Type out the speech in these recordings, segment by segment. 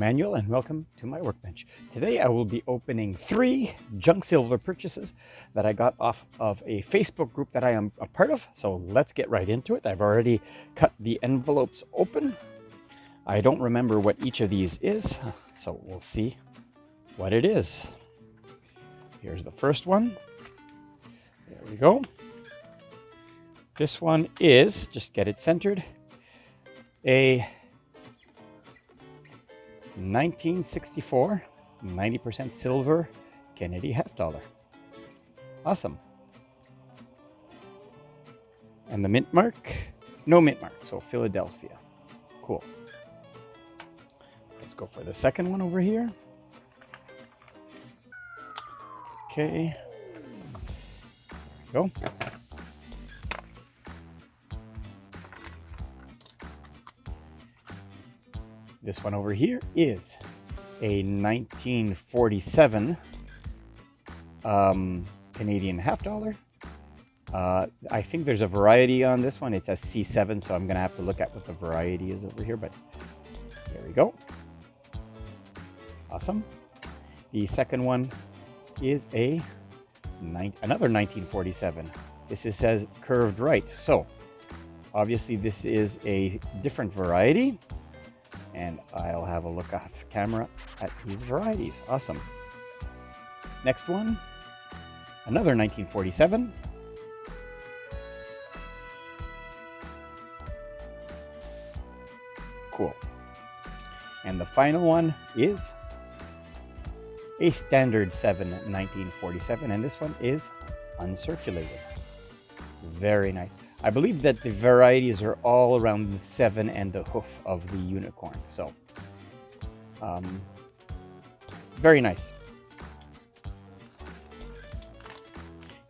Emmanuel, and welcome to my workbench. Today I will be opening 3 junk silver purchases that I got off of a Facebook group that I am a part of. So let's get right into it. I've already cut the envelopes open. I don't remember what each of these is, so we'll see what it is. Here's the first one. There we go. This one is, just get it centered, a 1964 90% silver Kennedy half-dollar. Awesome. And the mint mark? No mint mark, so Philadelphia. Cool. Let's go for the second one over here. Okay. There we go. This one over here is a 1947 Canadian half-dollar. I think there's a variety on this one. It's a C7, so I'm going to have to look at what the variety is over here, but there we go. Awesome. The second one is another 1947. This says curved right, so obviously this is a different variety. And I'll have a look off camera at these varieties. Awesome. Next one, another 1947. Cool. And the final one is a standard 7 1947, and this one is uncirculated. Very nice. I believe that the varieties are all around the 7 and the hoof of the unicorn. So, very nice.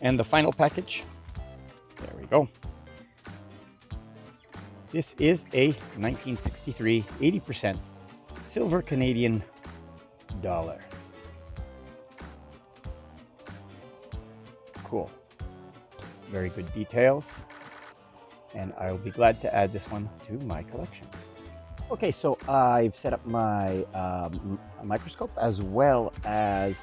And the final package, there we go. This is a 1963 80% silver Canadian dollar. Cool. Very good details. And I'll be glad to add this one to my collection. Okay, so I've set up my microscope, as well as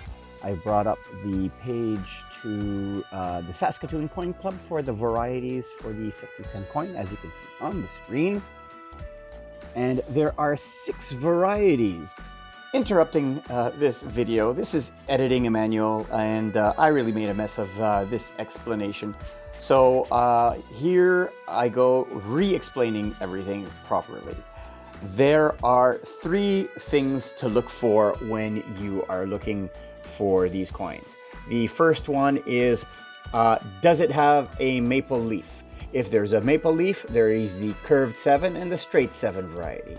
I brought up the page to the Saskatoon Coin Club for the varieties for the 50-cent coin, as you can see on the screen. And there are 6 varieties. Interrupting this video, this is editing Emmanuel, and I really made a mess of this explanation. So here I go re-explaining everything properly. There are 3 things to look for when you are looking for these coins. The first one is, does it have a maple leaf? If there's a maple leaf, there is the curved 7 and the straight 7 variety.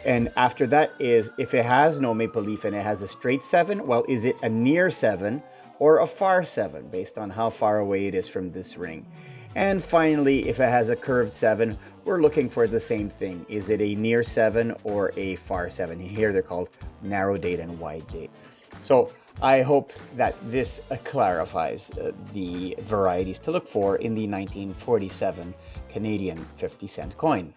And after that is, if it has no maple leaf and it has a straight 7, well, is it a near 7 or a far 7, based on how far away it is from this ring? And finally, if it has a curved 7, we're looking for the same thing. Is it a near 7 or a far 7? Here they're called narrow date and wide date. So I hope that this clarifies the varieties to look for in the 1947 Canadian 50-cent coin.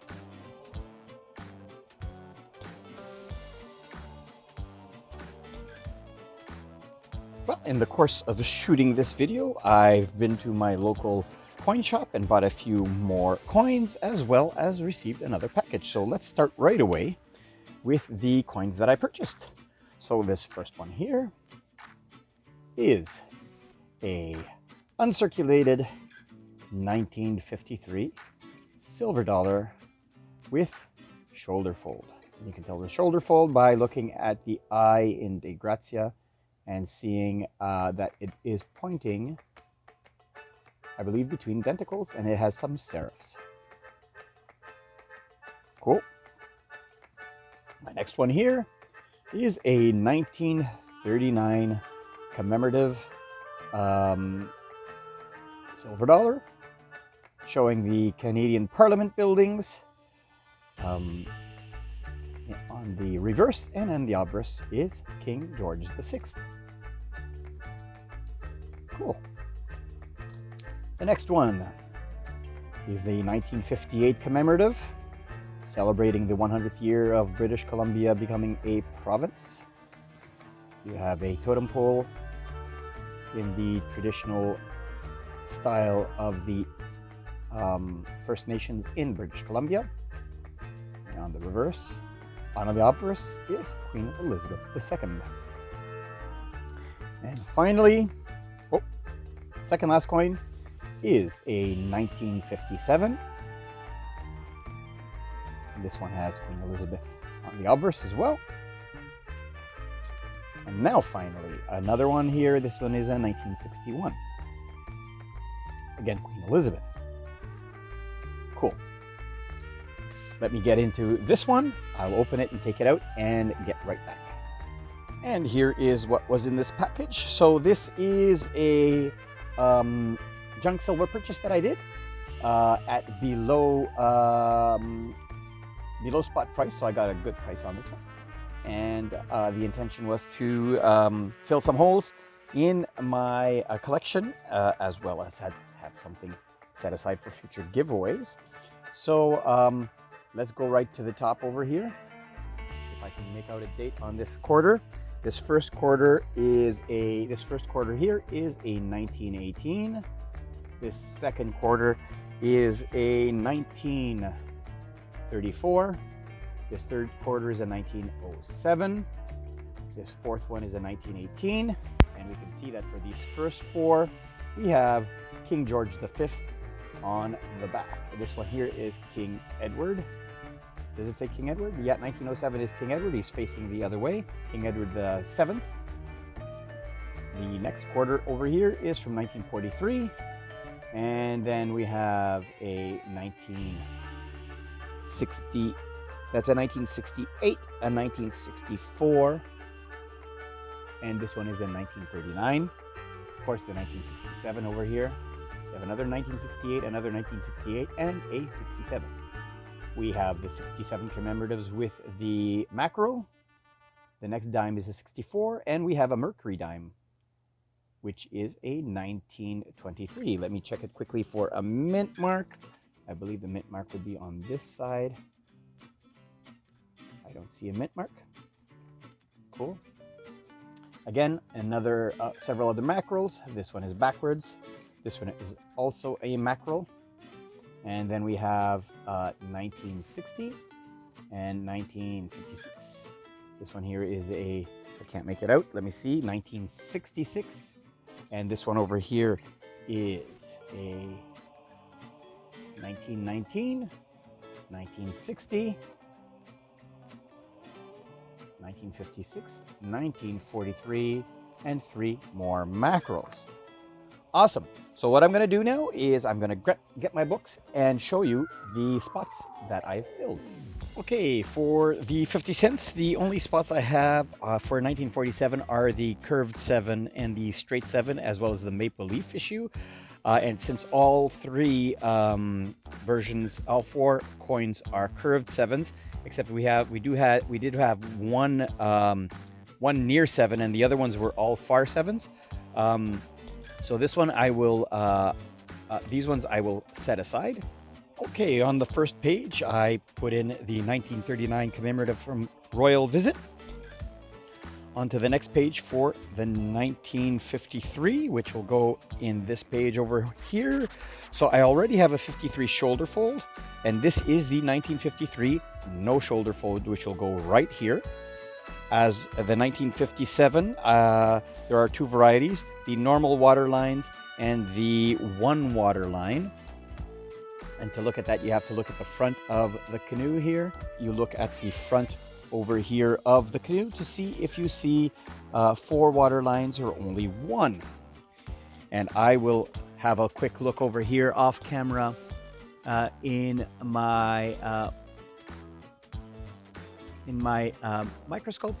Well, in the course of shooting this video, I've been to my local coin shop and bought a few more coins, as well as received another package. So let's start right away with the coins that I purchased. So this first one here is a uncirculated 1953 silver dollar with shoulder fold. You can tell the shoulder fold by looking at the eye in De Grazia and seeing that it is pointing, I believe, between denticles, and it has some serifs. Cool. My next one here is a 1939 commemorative silver dollar, showing the Canadian Parliament buildings. On the reverse and on the obverse is King George VI. Cool. The next one is a 1958 commemorative celebrating the 100th year of British Columbia becoming a province. You have a totem pole in the traditional style of the First Nations in British Columbia. And on the reverse, on the obverse, is Queen Elizabeth II. And finally, second last coin is a 1957. And this one has Queen Elizabeth on the obverse as well. And now finally, another one here. This one is a 1961. Again, Queen Elizabeth. Cool. Let me get into this one. I'll open it and take it out and get right back. And here is what was in this package. So this is a junk silver purchase that I did at below spot price. So I got a good price on this one. And the intention was to fill some holes in my collection, as well as have something set aside for future giveaways. So let's go right to the top over here. If I can make out a date on this quarter. This first quarter here is a 1918. This second quarter is a 1934. This third quarter is a 1907. This fourth one is a 1918. And we can see that for these first four, we have King George V on the back. This one here is King Edward. Does it say King Edward? Yeah, 1907 is King Edward. He's facing the other way. King Edward VII. The next quarter over here is from 1943. And then we have a 1960. That's a 1968, a 1964. And this one is in 1939. Of course, the 1967 over here. We have another 1968, another 1968, and a 67. We have the 67 commemoratives with the mackerel. The next dime is a 64, and we have a mercury dime, which is a 1923. Let me check it quickly for a mint mark. I believe the mint mark would be on this side. I don't see a mint mark. Cool. Again, several other mackerels. This one is backwards. This one is also a mackerel. And then we have 1960 and 1956. This one here is I can't make it out. Let me see, 1966. And this one over here is a 1919, 1960, 1956, 1943, and 3 more mackerels. Awesome. So what I'm going to do now is I'm going to get my books and show you the spots that I've filled. Okay, for the 50 cents, the only spots I have for 1947 are the curved 7 and the straight 7, as well as the maple leaf issue. And since all 3 versions, all 4 coins are curved 7s, except we did have one near 7, and the other ones were all far 7s. So this one these ones I will set aside. Okay, on the first page, I put in the 1939 commemorative from Royal Visit. Onto the next page for the 1953, which will go in this page over here. So I already have a 53 shoulder fold, and this is the 1953 no shoulder fold, which will go right here. As the 1957, there are 2 varieties, the normal water lines and the one water line. And to look at that, you have to look at the front of the canoe here. You look at the front over here of the canoe to see if you see 4 water lines or only 1. And I will have a quick look over here off camera in my microscope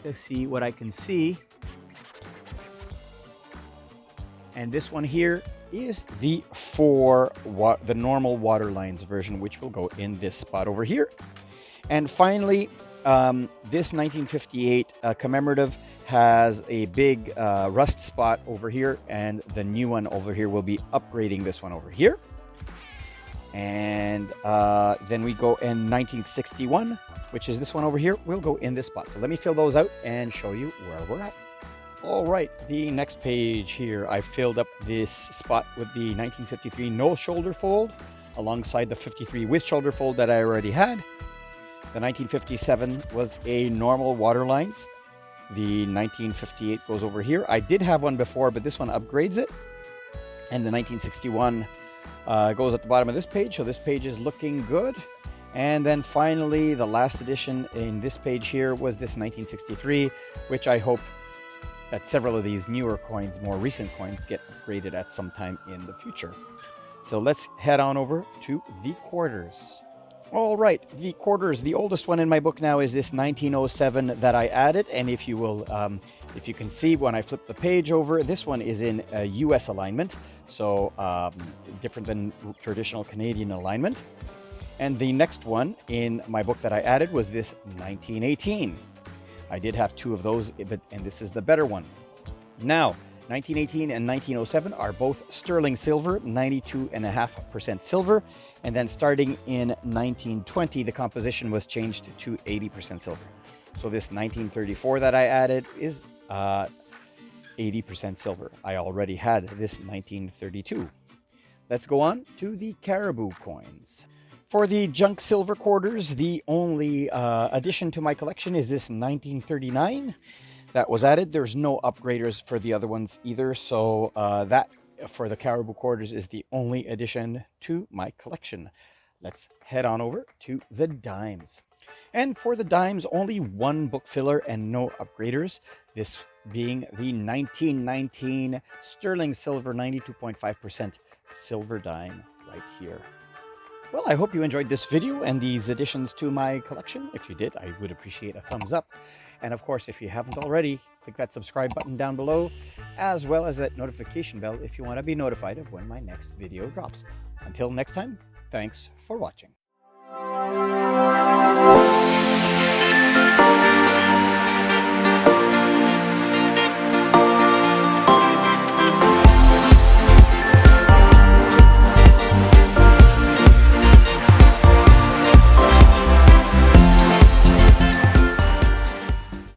to see what I can see. And this one here is the the normal water lines version, which will go in this spot over here. And finally, this 1958 commemorative has a big rust spot over here, and the new one over here will be upgrading this one over here. And then we go in 1961, which is this one over here. We'll go in this spot. So let me fill those out and show you where we're at. All right, the next page here, I filled up this spot with the 1953 no shoulder fold alongside the 53 with shoulder fold that I already had. The 1957 was a normal water lines. The 1958 goes over here. I did have one before, but this one upgrades it. And the 1961 goes at the bottom of this page, so this page is looking good. And then finally, the last edition in this page here was this 1963, which I hope that several of these newer coins, more recent coins, get upgraded at some time in the future. So let's head on over to the quarters. All right, the quarters, the oldest one in my book now is this 1907 that I added. And if you will, if you can see when I flip the page over, this one is in a US alignment. So different than traditional Canadian alignment. And the next one in my book that I added was this 1918. I did have two of those, and this is the better one. Now, 1918 and 1907 are both sterling silver, 92.5% silver. And then starting in 1920, the composition was changed to 80% silver. So this 1934 that I added is 80% silver. I already had this 1932. Let's go on to the Caribou coins. For the junk silver quarters, the only addition to my collection is this 1939 that was added. There's no upgraders for the other ones either, so that for the Caribou quarters is the only addition to my collection. Let's head on over to the dimes. And for the dimes, only one book filler and no upgraders. This being the 1919 sterling silver 92.5% silver dime right here. Well, I hope you enjoyed this video and these additions to my collection. If you did, I would appreciate a thumbs up. And of course, if you haven't already, click that subscribe button down below, as well as that notification bell if you want to be notified of when my next video drops. Until next time, thanks for watching.